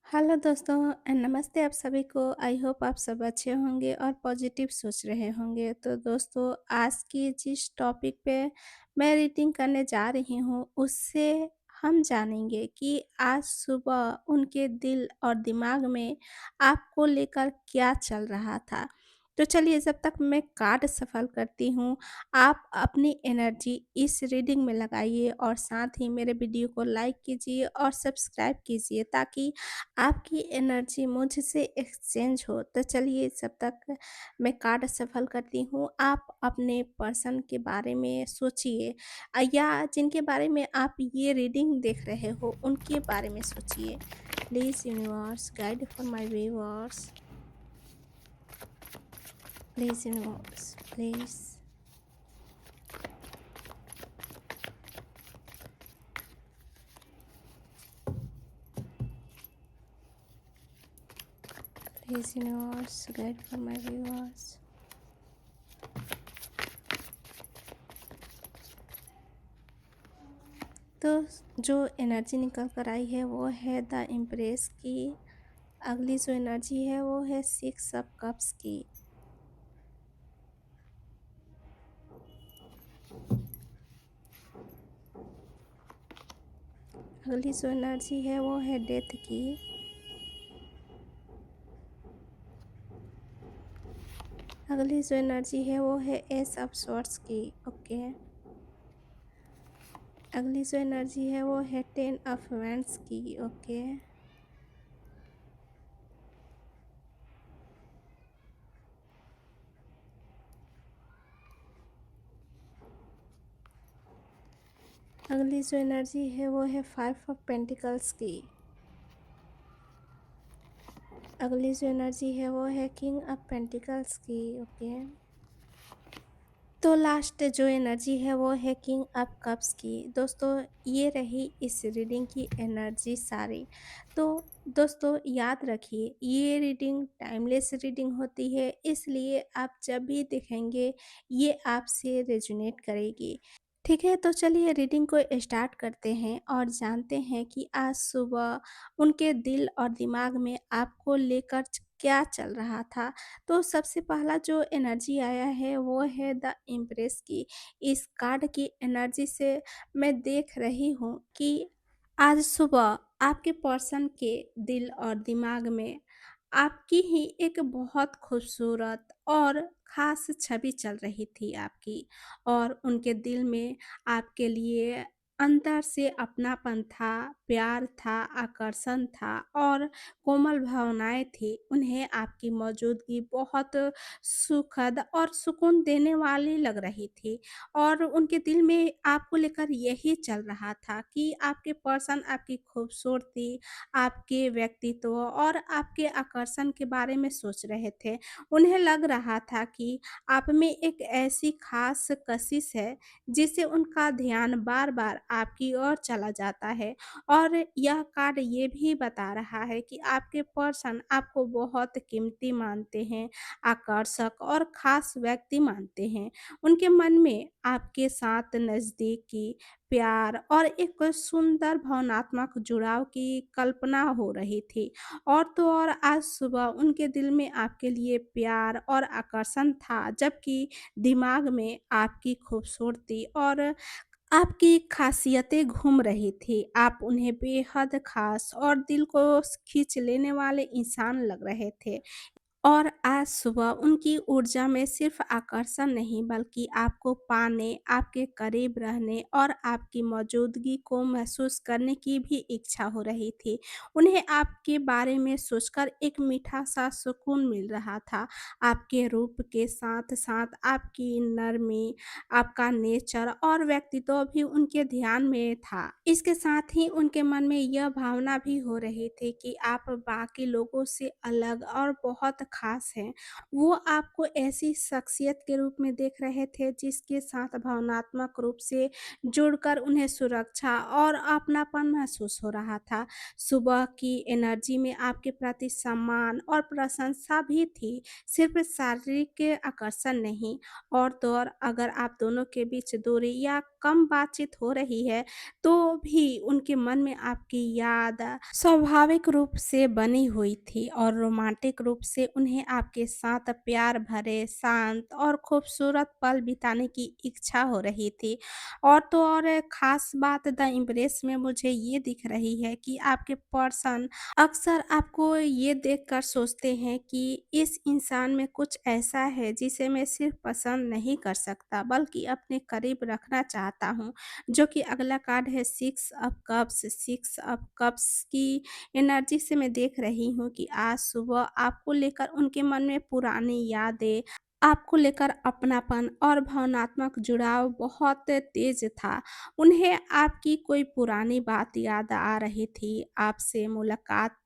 Hello दोस्तों नमस्ते आप सभी को। आई होप आप सब अच्छे होंगे और पॉजिटिव सोच रहे होंगे। तो दोस्तों आज की जिस टॉपिक पे मैं रीडिंग करने जा रही हूँ उससे हम जानेंगे कि आज सुबह उनके दिल और दिमाग में आपको लेकर क्या चल रहा था। तो चलिए जब तक मैं कार्ड सफल करती हूँ आप अपनी एनर्जी इस रीडिंग में लगाइए और साथ ही मेरे वीडियो को लाइक कीजिए और सब्सक्राइब कीजिए ताकि आपकी एनर्जी मुझसे एक्सचेंज हो। तो चलिए जब तक मैं कार्ड सफल करती हूँ, आप अपने पर्सन के बारे में सोचिए या जिनके बारे में आप ये रीडिंग देख रहे हो, उनके बारे में सोचिए। Please universe guide for my viewers, please universe, please, please universe guide for my viewers. तो जो एनर्जी निकल कर आई है वो है द इम्प्रेस की। अगली जो एनर्जी है वो है सिक्स ऑफ कप्स की। अगली जो एनर्जी है वो है डेथ की। अगली जो एनर्जी है वो है एस ऑफ स्वॉर्ड्स की। ओके। अगली जो एनर्जी है वो है टेन ऑफ वैंड्स की। ओके। अगली जो एनर्जी है वो है फाइव ऑफ पेंटिकल्स की। अगली जो एनर्जी है वो है किंग ऑफ पेंटिकल्स की। ओके। तो लास्ट जो एनर्जी है वो है किंग ऑफ कप्स की। दोस्तों ये रही इस रीडिंग की एनर्जी सारी। तो दोस्तों याद रखिए ये रीडिंग टाइमलेस रीडिंग होती है, इसलिए आप जब भी देखेंगे ये आपसे रेजोनेट करेगी। ठीक है, तो चलिए रीडिंग को स्टार्ट करते हैं और जानते हैं कि आज सुबह उनके दिल और दिमाग में आपको लेकर क्या चल रहा था। तो सबसे पहला जो एनर्जी आया है वो है द इम्प्रेस की। इस कार्ड की एनर्जी से मैं देख रही हूँ कि आज सुबह आपके पर्सन के दिल और दिमाग में आपकी ही एक बहुत खूबसूरत और ख़ास छवि चल रही थी आपकी, और उनके दिल में आपके लिए अंदर से अपनापन था, प्यार था, आकर्षण था और कोमल भावनाएँ थी। उन्हें आपकी मौजूदगी बहुत सुखद और सुकून देने वाली लग रही थी, और उनके दिल में आपको लेकर यही चल रहा था कि आपके पर्सन आपकी खूबसूरती, आपके व्यक्तित्व और आपके आकर्षण के बारे में सोच रहे थे। उन्हें लग रहा था कि आप में एक ऐसी ख़ास कशिश है जिससे उनका ध्यान बार-बार आपकी ओर चला जाता है, और यह कार्ड ये भी बता रहा है कि आपके पर्सन आपको बहुत कीमती मानते हैं, आकर्षक और ख़ास व्यक्ति मानते हैं। उनके मन में आपके साथ नज़दीकी, प्यार और एक सुंदर भावनात्मक जुड़ाव की कल्पना हो रही थी। और तो और आज सुबह उनके दिल में आपके लिए प्यार और आकर्षण था, जबकि दिमाग में आपकी खूबसूरती और आपकी खासियतें घूम रही थी। आप उन्हें बेहद ख़ास और दिल को खींच लेने वाले इंसान लग रहे थे। और आज सुबह उनकी ऊर्जा में सिर्फ आकर्षण नहीं बल्कि आपको पाने, आपके करीब रहने और आपकी मौजूदगी को महसूस करने की भी इच्छा हो रही थी। उन्हें आपके बारे में सोचकर एक मीठा-सा सुकून मिल रहा था। आपके रूप के साथ-साथ आपकी नरमी, आपका नेचर और व्यक्तित्व भी उनके ध्यान में था। इसके साथ ही उनके मन में यह भावना भी हो रही थी कि आप बाकी लोगों से अलग और बहुत ख़ास हैं। वो आपको ऐसी शख़्सियत के रूप में देख रहे थे जिसके साथ भावनात्मक रूप से जुड़कर उन्हें सुरक्षा और अपनापन महसूस हो रहा था। सुबह की एनर्जी में आपके प्रति सम्मान और प्रशंसा भी थी, सिर्फ़ शारीरिक आकर्षण नहीं। और तो और अगर आप दोनों के बीच दूरी या कम बातचीत हो रही है, तो भी उनके मन में आपकी याद स्वाभाविक रूप से बनी हुई थी और रोमांटिक रूप से उन्हें आपके साथ प्यार भरे, शांत और खूबसूरत पल बिताने की इच्छा हो रही थी। और तो और ख़ास बात द इम्प्रेस में मुझे ये दिख रही है कि आपके पर्सन अक्सर आपको ये देखकर सोचते हैं कि इस इंसान में कुछ ऐसा है जिसे मैं सिर्फ़ पसंद नहीं कर सकता बल्कि अपने करीब रखना चाहता हूँ। जो कि अगला कार्ड है सिक्स ऑफ कप्स की एनर्जी से मैं देख रही हूँ कि आज सुबह आपको लेकर उनके मन में पुरानी यादें, आपको लेकर अपनापन और भावनात्मक जुड़ाव बहुत तेज था। उन्हें आपकी कोई पुरानी बात याद आ रही थी, आपसे मुलाकात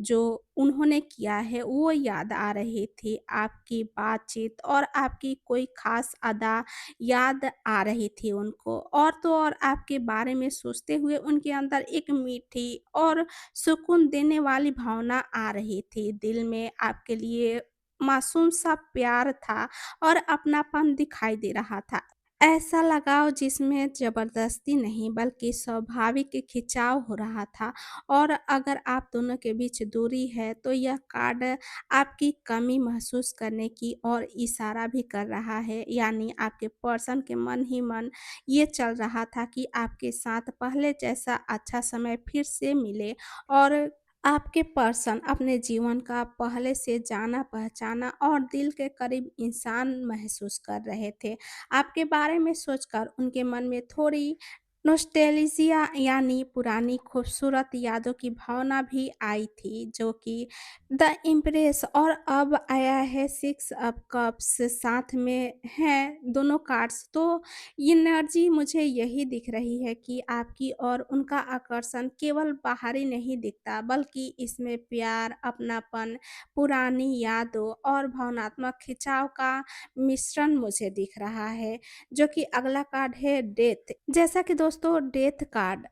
जो उन्होंने किया है वो याद आ रही थी, आपकी बातचीत और आपकी कोई ख़ास अदा याद आ रही थी उनको। और तो और आपके बारे में सोचते हुए उनके अंदर एक मीठी और सुकून देने वाली भावना आ रही थी। दिल में आपके लिए मासूम सा प्यार था और अपनापन दिखाई दे रहा था। ऐसा लगाव जिसमें ज़बरदस्ती नहीं बल्कि स्वाभाविक खिंचाव हो रहा था। और अगर आप दोनों के बीच दूरी है तो यह कार्ड आपकी कमी महसूस करने की ओर इशारा भी कर रहा है। यानी आपके पर्सन के मन ही मन ये चल रहा था कि आपके साथ पहले जैसा अच्छा समय फिर से मिले। और आपके पर्सन अपने जीवन का पहले से जाना-पहचाना और दिल के करीब इंसान महसूस कर रहे थे। आपके बारे में सोचकर उनके मन में थोड़ी नॉस्टैल्जिया यानी पुरानी खूबसूरत यादों की भावना भी आई थी, जो कि द इम्प्रेस और अब आया है सिक्स ऑफ कप्स, साथ में हैं दोनों कार्ड्स। तो एनर्जी मुझे यही दिख रही है कि आपकी और उनका आकर्षण केवल बाहरी नहीं दिखता बल्कि इसमें प्यार, अपनापन, पुरानी यादों और भावनात्मक खिंचाव का मिश्रण मुझे दिख रहा है। जो कि अगला कार्ड है डेथ। जैसा कि दोस्तों डेथ कार्ड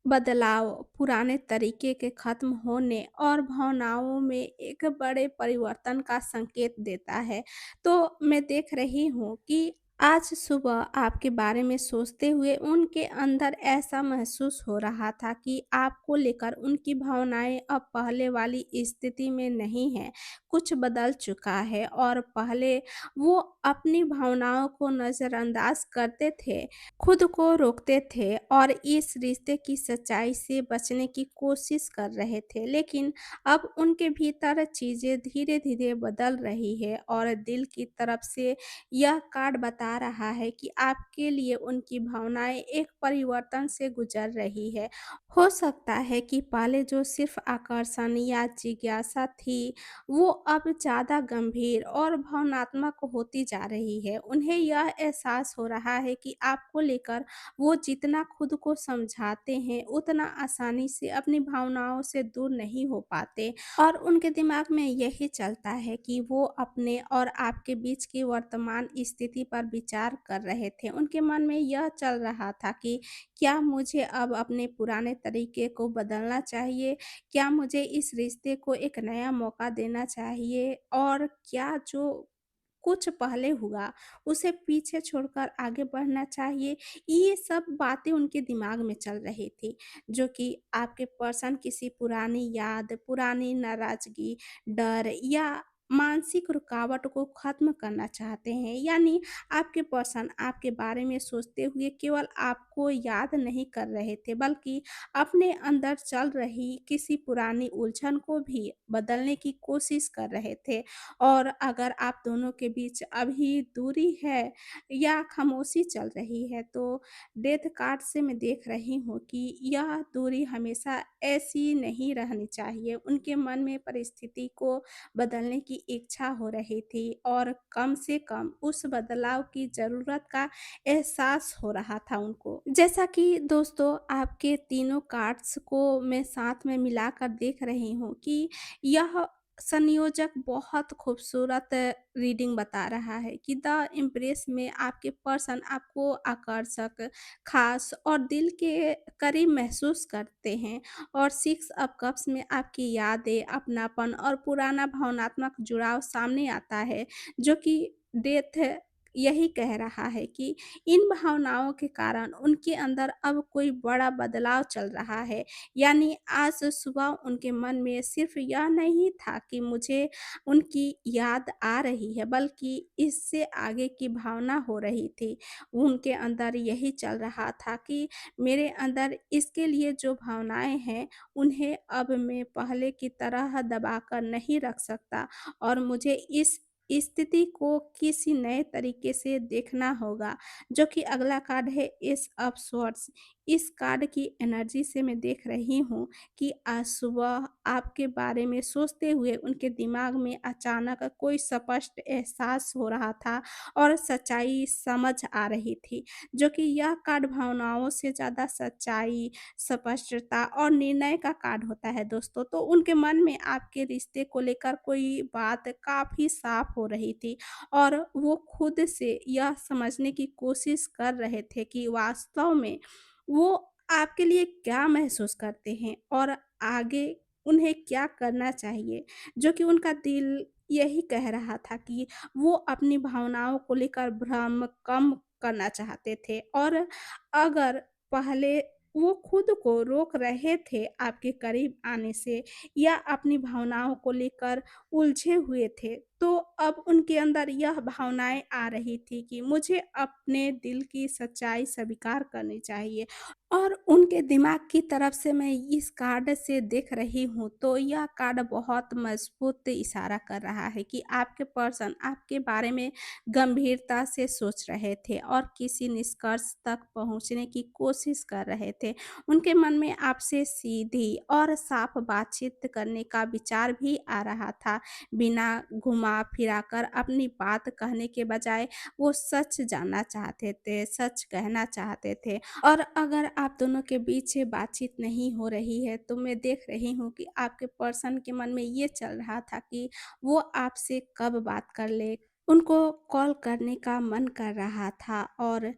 बदलाव, पुराने तरीके के खत्म होने और भावनाओं में एक बड़े परिवर्तन का संकेत देता है। तो मैं देख रही हूँ कि आज सुबह आपके बारे में सोचते हुए उनके अंदर ऐसा महसूस हो रहा था कि आपको लेकर उनकी भावनाएँ अब पहले वाली स्थिति में नहीं हैं, कुछ बदल चुका है। और पहले वो अपनी भावनाओं को नज़रअंदाज करते थे, खुद को रोकते थे और इस रिश्ते की सच्चाई से बचने की कोशिश कर रहे थे। लेकिन अब उनके भीतर चीज़ें धीरे-धीरे बदल रही है और दिल की तरफ से यह कार्ड बता रहा है कि आपके लिए उनकी भावनाएँ एक परिवर्तन से गुज़र रही है। हो सकता है कि पहले जो सिर्फ़ आकर्षण या जिज्ञासा थी, वो अब ज़्यादा गंभीर और भावनात्मक होती जा रही है। उन्हें यह एहसास हो रहा है कि आपको लेकर वो जितना खुद को समझाते हैं, उतना आसानी से अपनी भावनाओं से दूर नहीं हो पाते। और उनके दिमाग में यही चलता है कि वो अपने और आपके बीच की वर्तमान स्थिति पर विचार कर रहे थे। उनके मन में यह चल रहा था कि क्या मुझे अब अपने पुराने तरीके को बदलना चाहिए? क्या मुझे इस रिश्ते को एक नया मौका देना चाहिए? और क्या जो कुछ पहले हुआ, उसे पीछे छोड़कर आगे बढ़ना चाहिए? ये सब बातें उनके दिमाग में चल रही थी, जो कि आपके पर्सन किसी पुरानी याद, पुरानी नाराज़गी, डर या मानसिक रुकावट को ख़त्म करना चाहते हैं। यानी आपके पर्सन आपके बारे में सोचते हुए केवल आपको याद नहीं कर रहे थे, बल्कि अपने अंदर चल रही किसी पुरानी उलझन को भी बदलने की कोशिश कर रहे थे। और अगर आप दोनों के बीच अभी दूरी है या खामोशी चल रही है, तो डेथ कार्ड से मैं देख रही हूँ कि यह दूरी हमेशा ऐसी नहीं रहनी चाहिए। उनके मन में परिस्थिति को बदलने की इच्छा हो रही थी और कम से कम उस बदलाव की ज़रूरत का एहसास हो रहा था उनको। जैसा कि दोस्तों आपके तीनों कार्ड्स को मैं साथ में मिलाकर देख रही हूँ कि यह संयोजक बहुत खूबसूरत रीडिंग बता रहा है कि द इम्प्रेस में आपके पर्सन आपको आकर्षक, खास और दिल के करीब महसूस करते हैं और 6 ऑफ कप्स में आपकी यादें, अपनापन और पुराना भावनात्मक जुड़ाव सामने आता है, जो कि डेथ यही कह रहा है कि इन भावनाओं के कारण उनके अंदर अब कोई बड़ा बदलाव चल रहा है। यानी आज सुबह उनके मन में सिर्फ यह नहीं था कि मुझे उनकी याद आ रही है, बल्कि इससे आगे की भावना हो रही थी। उनके अंदर यही चल रहा था कि मेरे अंदर इसके लिए जो भावनाएँ हैं, उन्हें अब मैं पहले की तरह दबा कर नहीं रख सकता और मुझे इस स्थिति को किसी नए तरीके से देखना होगा। जो कि अगला कार्ड है एस ऑफ स्वॉर्ड्स। इस कार्ड की एनर्जी से मैं देख रही हूँ कि आज सुबह आपके बारे में सोचते हुए उनके दिमाग में अचानक कोई स्पष्ट एहसास हो रहा था और सच्चाई समझ आ रही थी, जो कि यह कार्ड भावनाओं से ज़्यादा सच्चाई, स्पष्टता और निर्णय का कार्ड होता है दोस्तों। तो उनके मन में आपके रिश्ते को लेकर कोई बात काफ़ी साफ हो रही थी और वो खुद से यह समझने की कोशिश कर रहे थे कि वास्तव में वो आपके लिए क्या महसूस करते हैं और आगे उन्हें क्या करना चाहिए। जो कि उनका दिल यही कह रहा था कि वो अपनी भावनाओं को लेकर भ्रम कम करना चाहते थे और अगर पहले वो खुद को रोक रहे थे आपके करीब आने से या अपनी भावनाओं को लेकर उलझे हुए थे, तो अब उनके अंदर यह भावनाएँ आ रही थी कि मुझे अपने दिल की सच्चाई स्वीकार करनी चाहिए। और उनके दिमाग की तरफ से मैं इस कार्ड से देख रही हूँ, तो यह कार्ड बहुत मज़बूत इशारा कर रहा है कि आपके पर्सन आपके बारे में गंभीरता से सोच रहे थे और किसी निष्कर्ष तक पहुँचने की कोशिश कर रहे थे। उनके मन में आपसे सीधी और साफ बातचीत करने का विचार भी आ रहा था। बिना घुमा-फिरा कर अपनी बात कहने के बजाय वो सच जानना चाहते थे, सच कहना चाहते थे। और अगर आप दोनों के बीच बातचीत नहीं हो रही है, तो मैं देख रही हूँ कि आपके पर्सन के मन में ये चल रहा था कि वो आपसे कब बात कर ले। उनको कॉल करने का मन कर रहा था और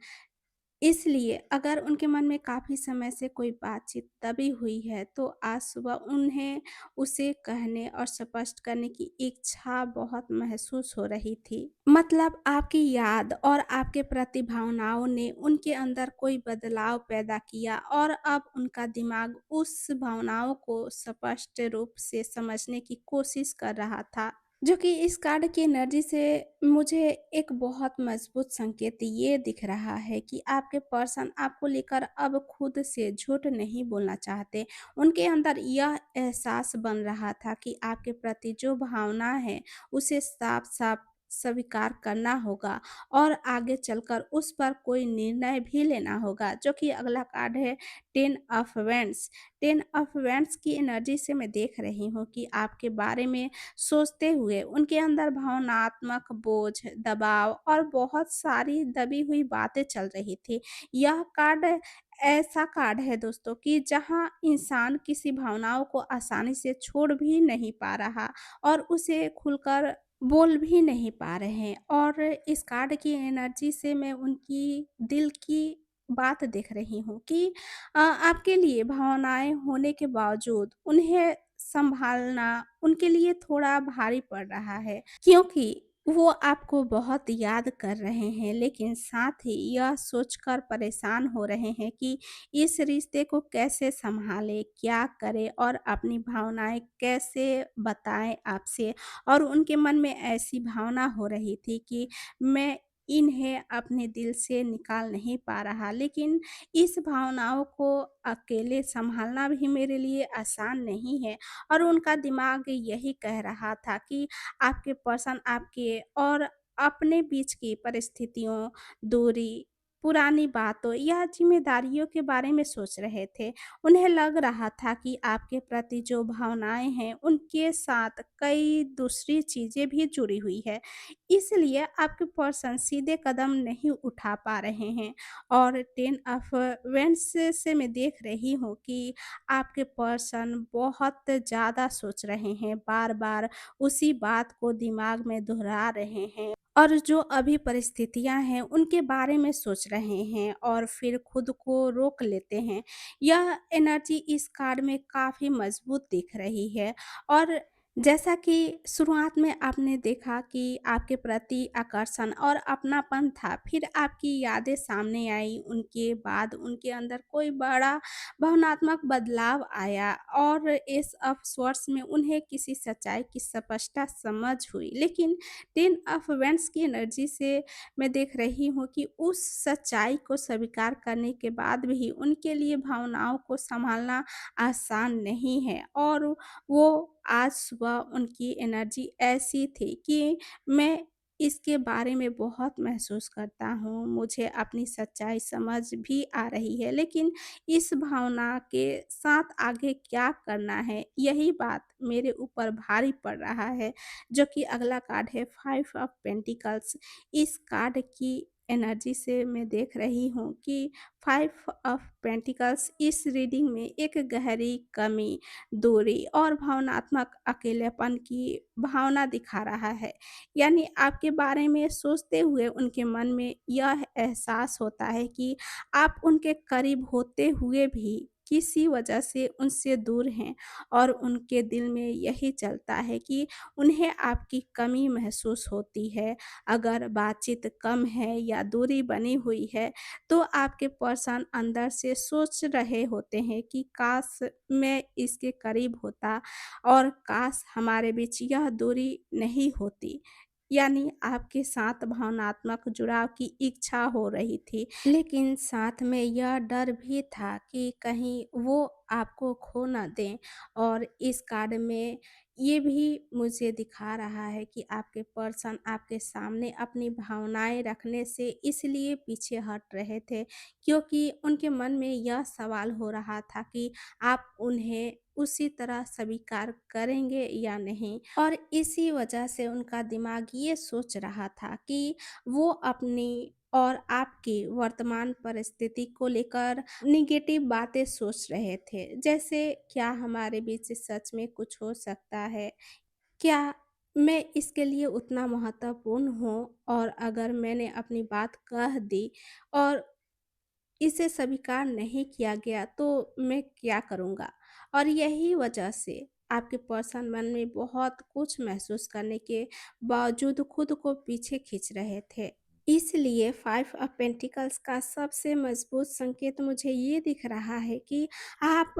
इसलिए अगर उनके मन में काफ़ी समय से कोई बातचीत दबी हुई है, तो आज सुबह उन्हें उसे कहने और स्पष्ट करने की इच्छा बहुत महसूस हो रही थी। मतलब आपकी याद और आपके प्रति भावनाओं ने उनके अंदर कोई बदलाव पैदा किया और अब उनका दिमाग उस भावनाओं को स्पष्ट रूप से समझने की कोशिश कर रहा था। जो कि इस कार्ड की एनर्जी से मुझे एक बहुत मजबूत संकेत ये दिख रहा है कि आपके पर्सन आपको लेकर अब खुद से झूठ नहीं बोलना चाहते। उनके अंदर यह एहसास बन रहा था कि आपके प्रति जो भावना है, उसे साफ-साफ स्वीकार करना होगा और आगे चलकर उस पर कोई निर्णय भी लेना होगा। जो कि अगला कार्ड है 10 ऑफ वैंड्स। 10 ऑफ वैंड्स की एनर्जी से मैं देख रही हूँ कि आपके बारे में सोचते हुए उनके अंदर भावनात्मक बोझ, दबाव और बहुत सारी दबी हुई बातें चल रही थी। यह कार्ड ऐसा कार्ड है दोस्तों कि जहाँ इंसान किसी भावनाओं को आसानी से छोड़ भी नहीं पा रहा और उसे खुलकर बोल भी नहीं पा रहे हैं और इस कार्ड की एनर्जी से मैं उनकी दिल की बात देख रही हूँ कि आपके लिए भावनाएँ होने के बावजूद उन्हें सँभालना उनके लिए थोड़ा भारी पड़ रहा है, क्योंकि वो आपको बहुत याद कर रहे हैं, लेकिन साथ ही यह सोचकर परेशान हो रहे हैं कि इस रिश्ते को कैसे सँभालें, क्या करें और अपनी भावनाएँ कैसे बताएँ आपसे। और उनके मन में ऐसी भावना हो रही थी कि मैं इन्हें अपने दिल से निकाल नहीं पा रहा, लेकिन इस भावनाओं को अकेले सँभालना भी मेरे लिए आसान नहीं है और उनका दिमाग यही कह रहा था कि आपके पर्सन आपके और अपने बीच की परिस्थितियों, दूरी, पुरानी बातों या ज़िम्मेदारियों के बारे में सोच रहे थे। उन्हें लग रहा था कि आपके प्रति जो भावनाएँ हैं, उनके साथ कई दूसरी चीज़ें भी जुड़ी हुई है। इसलिए आपके पर्सन सीधे कदम नहीं उठा पा रहे हैं और 10 ऑफ वेंस से मैं देख रही हूँ कि आपके पर्सन बहुत ज़्यादा सोच रहे हैं, बार-बार उसी बात को दिमाग में दोहरा रहे हैं और जो अभी परिस्थितियाँ हैं, उनके बारे में सोच रहे हैं और फिर खुद को रोक लेते हैं। यह एनर्जी इस कार्ड में काफ़ी मज़बूत दिख रही है और जैसा कि शुरुआत में आपने देखा कि आपके प्रति आकर्षण और अपनापन था, फिर आपकी यादें सामने आई, उनके बाद उनके अंदर कोई बड़ा भावनात्मक बदलाव आया और इस अवसर्स में उन्हें किसी सच्चाई की स्पष्टता समझ हुई। लेकिन 10 ऑफ वेंट्स की एनर्जी से मैं देख रही हूँ कि उस सच्चाई को स्वीकार करने के बाद भी उनके लिए भावनाओं को सँभालना आसान नहीं है और वो आज सुबह उनकी एनर्जी ऐसी थी कि मैं इसके बारे में बहुत महसूस करता हूँ। मुझे अपनी सच्चाई समझ भी आ रही है, लेकिन इस भावना के साथ आगे क्या करना है, यही बात मेरे ऊपर भारी पड़ रहा है। जो कि अगला कार्ड है 5 ऑफ पेंटिकल्स। इस कार्ड की एनर्जी से मैं देख रही हूँ कि 5 ऑफ पेंटिकल्स इस रीडिंग में एक गहरी कमी, दूरी और भावनात्मक अकेलेपन की भावना दिखा रहा है। यानी आपके बारे में सोचते हुए उनके मन में यह एहसास होता है कि आप उनके करीब होते हुए भी किसी वजह से उनसे दूर हैं और उनके दिल में यही चलता है कि उन्हें आपकी कमी महसूस होती है। अगर बातचीत कम है या दूरी बनी हुई है, तो आपके पर्सन अंदर से सोच रहे होते हैं कि काश मैं इसके करीब होता और काश हमारे बीच यह दूरी नहीं होती। यानी आपके साथ भावनात्मक जुड़ाव की इच्छा हो रही थी, लेकिन साथ में यह डर भी था कि कहीं वो आपको खो ना दें और इस कार्ड में ये भी मुझे दिखा रहा है कि आपके पर्सन आपके सामने अपनी भावनाएँ रखने से इसलिए पीछे हट रहे थे, क्योंकि उनके मन में यह सवाल हो रहा था कि आप उन्हें उसी तरह स्वीकार करेंगे या नहीं और इसी वजह से उनका दिमाग ये सोच रहा था कि वो अपनी और आपकी वर्तमान परिस्थिति को लेकर नेगेटिव बातें सोच रहे थे। जैसे क्या हमारे बीच सच में कुछ हो सकता है? क्या मैं इसके लिए उतना महत्वपूर्ण हूँ? और अगर मैंने अपनी बात कह दी और इसे स्वीकार नहीं किया गया तो मैं क्या करूँगा? और यही वजह से आपके पर्सन मन में बहुत कुछ महसूस करने के बावजूद खुद को पीछे खींच रहे थे। इसलिए 5 ऑफ पेंटिकल्स का सबसे मजबूत संकेत मुझे ये दिख रहा है कि आप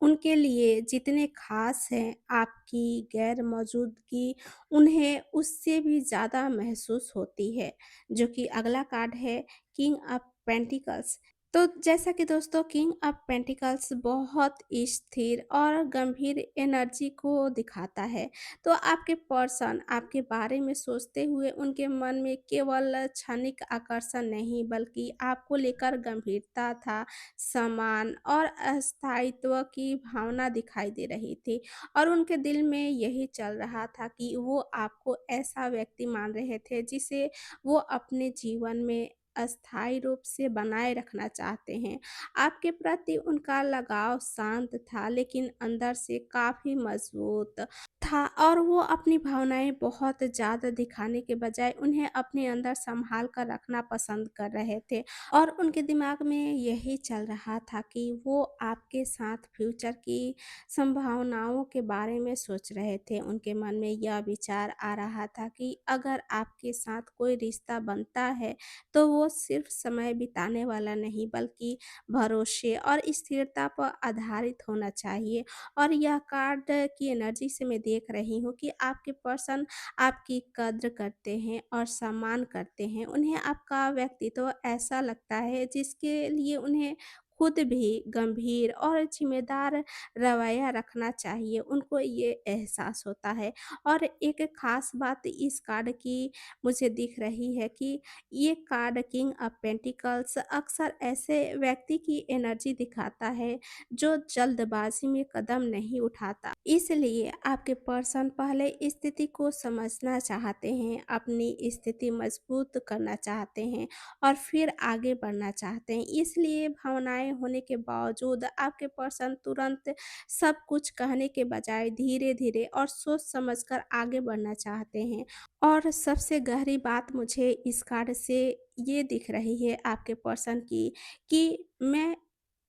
उनके लिए जितने ख़ास हैं, आपकी गैर मौजूदगी उन्हें उससे भी ज़्यादा महसूस होती है, जो कि अगला कार्ड है किंग ऑफ पेंटिकल्स। तो जैसा कि दोस्तों किंग ऑफ पेंटिकल्स बहुत स्थिर और गंभीर एनर्जी को दिखाता है। तो आपके पर्सन आपके बारे में सोचते हुए उनके मन में केवल क्षणिक आकर्षण नहीं बल्कि आपको लेकर गंभीरता था, सम्मान और अस्थायित्व की भावना दिखाई दे रही थी और उनके दिल में यही चल रहा था कि वो आपको ऐसा व्यक्ति मान रहे थे जिसे वो अपने जीवन में अस्थायी रूप से बनाए रखना चाहते हैं। आपके प्रति उनका लगाव शांत था लेकिन अंदर से काफ़ी मज़बूत था और वो अपनी भावनाएँ बहुत ज़्यादा दिखाने के बजाय उन्हें अपने अंदर सँभाल कर रखना पसंद कर रहे थे और उनके दिमाग में यही चल रहा था कि वो आपके साथ फ्यूचर की संभावनाओं के बारे में सोच रहे थे। उनके मन में यह विचार आ रहा था कि अगर आपके साथ कोई रिश्ता बनता है, तो वो सिर्फ़ समय बिताने वाला नहीं बल्कि भरोसे और स्थिरता पर आधारित होना चाहिए। और यह कार्ड की एनर्जी से मैं देख रही हूँ कि आपके पर्सन आपकी कद्र करते हैं और सम्मान करते हैं। उन्हें आपका व्यक्तित्व ऐसा लगता है जिसके लिए उन्हें खुद भी गंभीर और ज़िम्मेदार रवैया रखना चाहिए, उनको ये एहसास होता है। और एक ख़ास बात इस कार्ड की मुझे दिख रही है कि ये कार्ड किंग ऑफ पेंटिकल्स अक्सर ऐसे व्यक्ति की एनर्जी दिखाता है जो जल्दबाजी में कदम नहीं उठाता। इसलिए आपके पर्सन पहले स्थिति को समझना चाहते हैं, अपनी स्थिति मजबूत करना चाहते हैं और फिर आगे बढ़ना चाहते हैं। इसलिए भावनाएं होने के बावजूद आपके पर्सन तुरंत सब कुछ कहने के बजाय धीरे-धीरे और सोच समझकर आगे बढ़ना चाहते हैं। और सबसे गहरी बात मुझे इस कार्ड से ये दिख रही है आपके पर्सन की कि मैं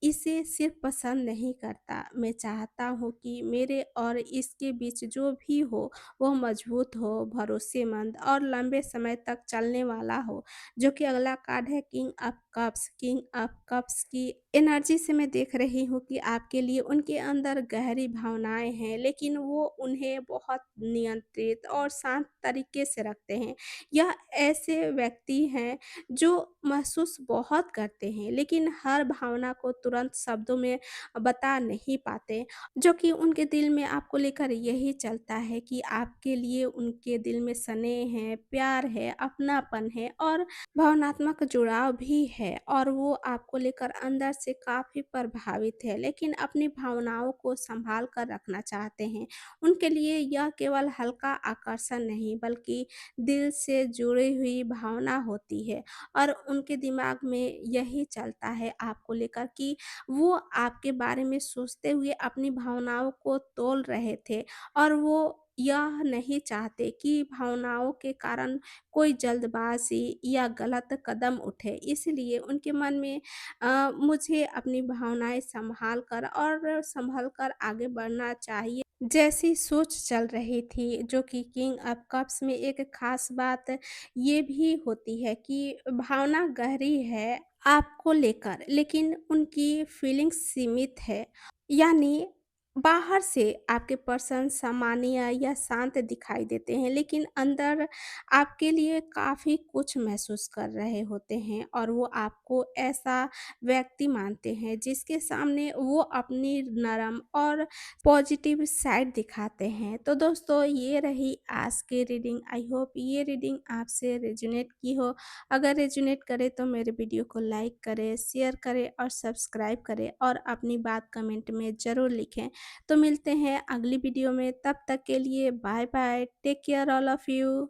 इसे सिर्फ पसंद नहीं करता, मैं चाहता हूँ कि मेरे और इसके बीच जो भी हो, वो मजबूत हो, भरोसेमंद और लंबे समय तक चलने वाला हो। जो कि अगला कार्ड है king of cups. King of cups की एनर्जी से मैं देख रही हूँ कि आपके लिए उनके अंदर गहरी भावनाएँ हैं, लेकिन वो उन्हें बहुत नियंत्रित और शांत तरीके से रखते हैं। यह ऐसे व्यक्ति हैं जो महसूस बहुत करते हैं, लेकिन हर भावना को तुरंत शब्दों में बता नहीं पाते, जो कि उनके दिल में आपको लेकर यही चलता है कि आपके लिए उनके दिल में स्नेह है, प्यार है, अपनापन है और भावनात्मक जुड़ाव भी है और वो आपको लेकर अंदर से काफ़ी प्रभावित है, लेकिन अपनी भावनाओं को सँभाल कर रखना चाहते हैं। उनके लिए यह केवल हल्का आकर्षण नहीं, बल्कि दिल से जुड़ी हुई भावना होती है और उनके दिमाग में यही चलता है आपको लेकर कि वो आपके बारे में सोचते हुए अपनी भावनाओं को तौल रहे थे और वो यह नहीं चाहते कि भावनाओं के कारण कोई जल्दबाज़ी या गलत कदम उठे। इसलिए उनके मन में मुझे अपनी भावनाएँ सँभाल कर और सँभल कर आगे बढ़ना चाहिए, जैसी सोच चल रही थी। जो कि किंग ऑफ कप्स में एक ख़ास बात ये भी होती है कि भावना गहरी है आपको लेकर, लेकिन उनकी फीलिंग्स सीमित है। यानी बाहर से आपके पर्सन सामान्य या शांत दिखाई देते हैं, लेकिन अंदर आपके लिए काफ़ी कुछ महसूस कर रहे होते हैं और वो आपको ऐसा व्यक्ति मानते हैं जिसके सामने वो अपनी नरम और पॉजिटिव साइड दिखाते हैं। तो दोस्तों ये रही आज की रीडिंग। आई होप ये रीडिंग आपसे रेज़ोनेट की हो। अगर रेज़ोनेट करे तो मेरे वीडियो को लाइक करें, शेयर करें और सब्सक्राइब करें और अपनी बात कमेंट में ज़रूर लिखें। तो मिलते हैं अगली वीडियो में, तब तक के लिए bye bye, take care all of you.